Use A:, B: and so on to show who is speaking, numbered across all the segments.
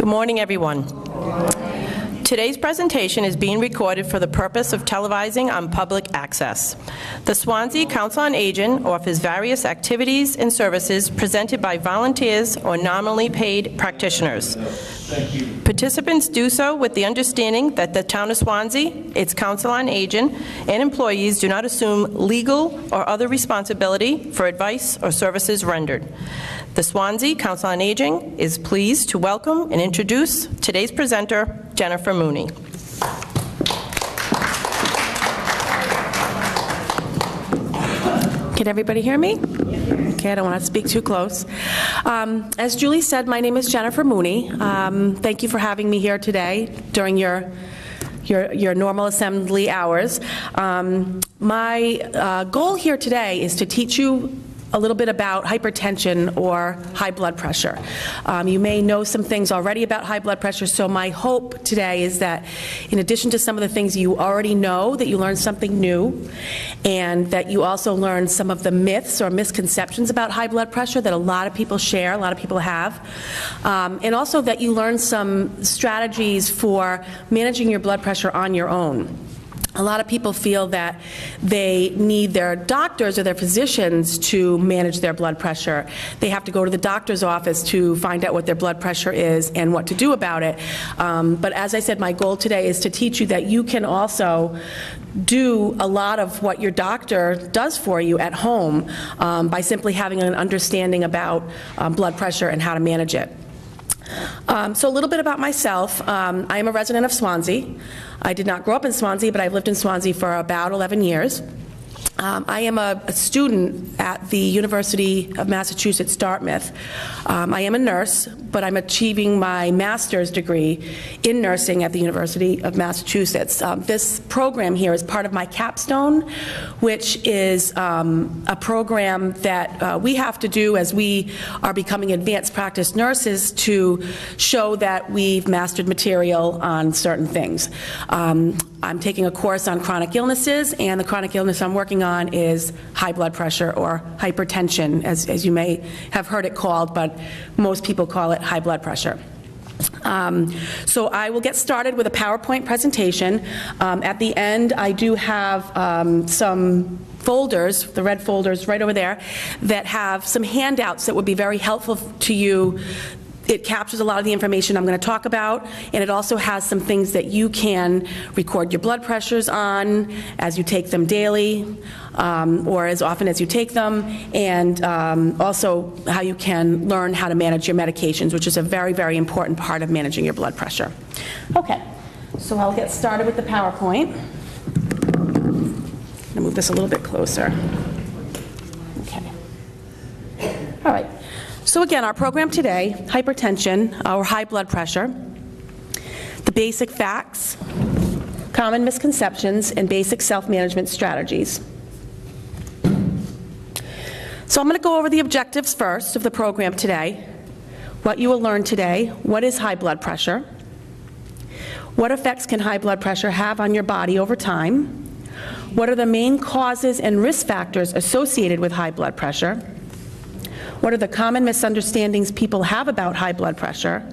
A: Good morning, everyone. Today's presentation is being recorded for the purpose of televising on public access. The Swansea Council on Aging offers various activities and services presented by volunteers or nominally paid practitioners. Participants do so with the understanding that the Town of Swansea, its Council on Aging, and employees do not assume legal or other responsibility for advice or services rendered. The Swansea Council on Aging is pleased to welcome and introduce today's presenter, Jennifer Mooney. Can everybody hear me? Okay, I don't want to speak too close. As Julie said, my name is Jennifer Mooney. Thank you for having me here today during your normal assembly hours. My goal here today is to teach you a little bit about hypertension or high blood pressure. You may know some things already about high blood pressure, so my hope today is that in addition to some of the things you already know, that you learn something new, and that you also learn some of the myths or misconceptions about high blood pressure that a lot of people share, a lot of people have, and also that you learn some strategies for managing your blood pressure on your own. A lot of people feel that they need their doctors or their physicians to manage their blood pressure. They have to go to the doctor's office to find out what their blood pressure is and what to do about it. But as I said, my goal today is to teach you that you can also do a lot of what your doctor does for you at home by simply having an understanding about blood pressure and how to manage it. So a little bit about myself. I am a resident of Swansea. I did not grow up in Swansea, but I've lived in Swansea for about 11 years. I am a student at the University of Massachusetts, Dartmouth. I am a nurse, but I'm achieving my master's degree in nursing at the University of Massachusetts. This program here is part of my capstone, which is a program that we have to do as we are becoming advanced practice nurses to show that we've mastered material on certain things. I'm taking a course on chronic illnesses, and the chronic illness I'm working on is high blood pressure or hypertension, as you may have heard it called, but most people call it high blood pressure. So I will get started with a PowerPoint presentation. At the end, I do have some folders, the red folders right over there, that have some handouts that would be very helpful to you. It captures a lot of the information I'm going to talk about, and it also has some things that you can record your blood pressures on as you take them daily, or as often as you take them, and also how you can learn how to manage your medications, which is a very, very important part of managing your blood pressure. Okay, so I'll get started with the PowerPoint. I'm going to move this a little bit closer. Okay. All right. So again, our program today, hypertension or high blood pressure, the basic facts, common misconceptions, and basic self-management strategies. So I'm going to go over the objectives first of the program today, what you will learn today, what is high blood pressure, what effects can high blood pressure have on your body over time, what are the main causes and risk factors associated with high blood pressure, what are the common misunderstandings people have about high blood pressure,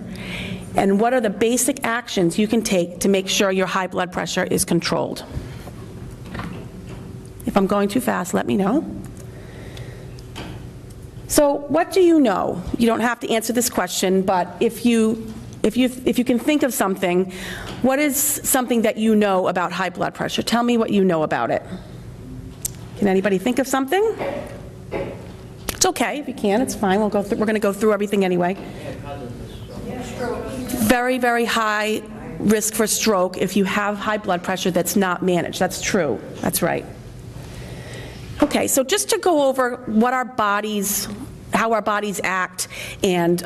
A: and what are the basic actions you can take to make sure your high blood pressure is controlled. If I'm going too fast, let me know. So what do you know? You don't have to answer this question, but if you can think of something, what is something that you know about high blood pressure? Tell me what you know about it. Can anybody think of something? It's okay if you can, it's fine. We're going to go through everything anyway. Very, very high risk for stroke if you have high blood pressure that's not managed. That's true. That's right. Okay, so just to go over what how our bodies act and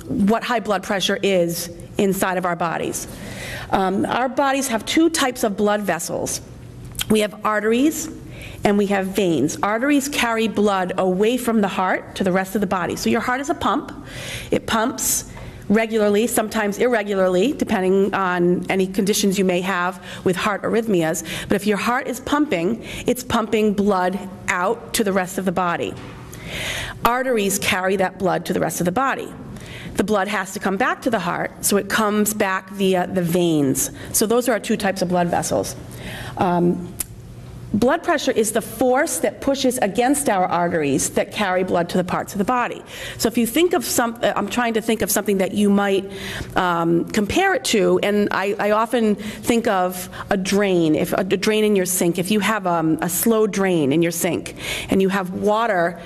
A: what high blood pressure is inside of our bodies. Our bodies have two types of blood vessels. We have arteries and we have veins. Arteries carry blood away from the heart to the rest of the body. So your heart is a pump. It pumps regularly, sometimes irregularly, depending on any conditions you may have with heart arrhythmias. But if your heart is pumping, it's pumping blood out to the rest of the body. Arteries carry that blood to the rest of the body. the blood has to come back to the heart, so it comes back via the veins. So those are our two types of blood vessels. Blood pressure is the force that pushes against our arteries that carry blood to the parts of the body. So if you think of I'm trying to think of something that you might compare it to, and I often think of a drain, if a drain in your sink. If you have a slow drain in your sink and you have water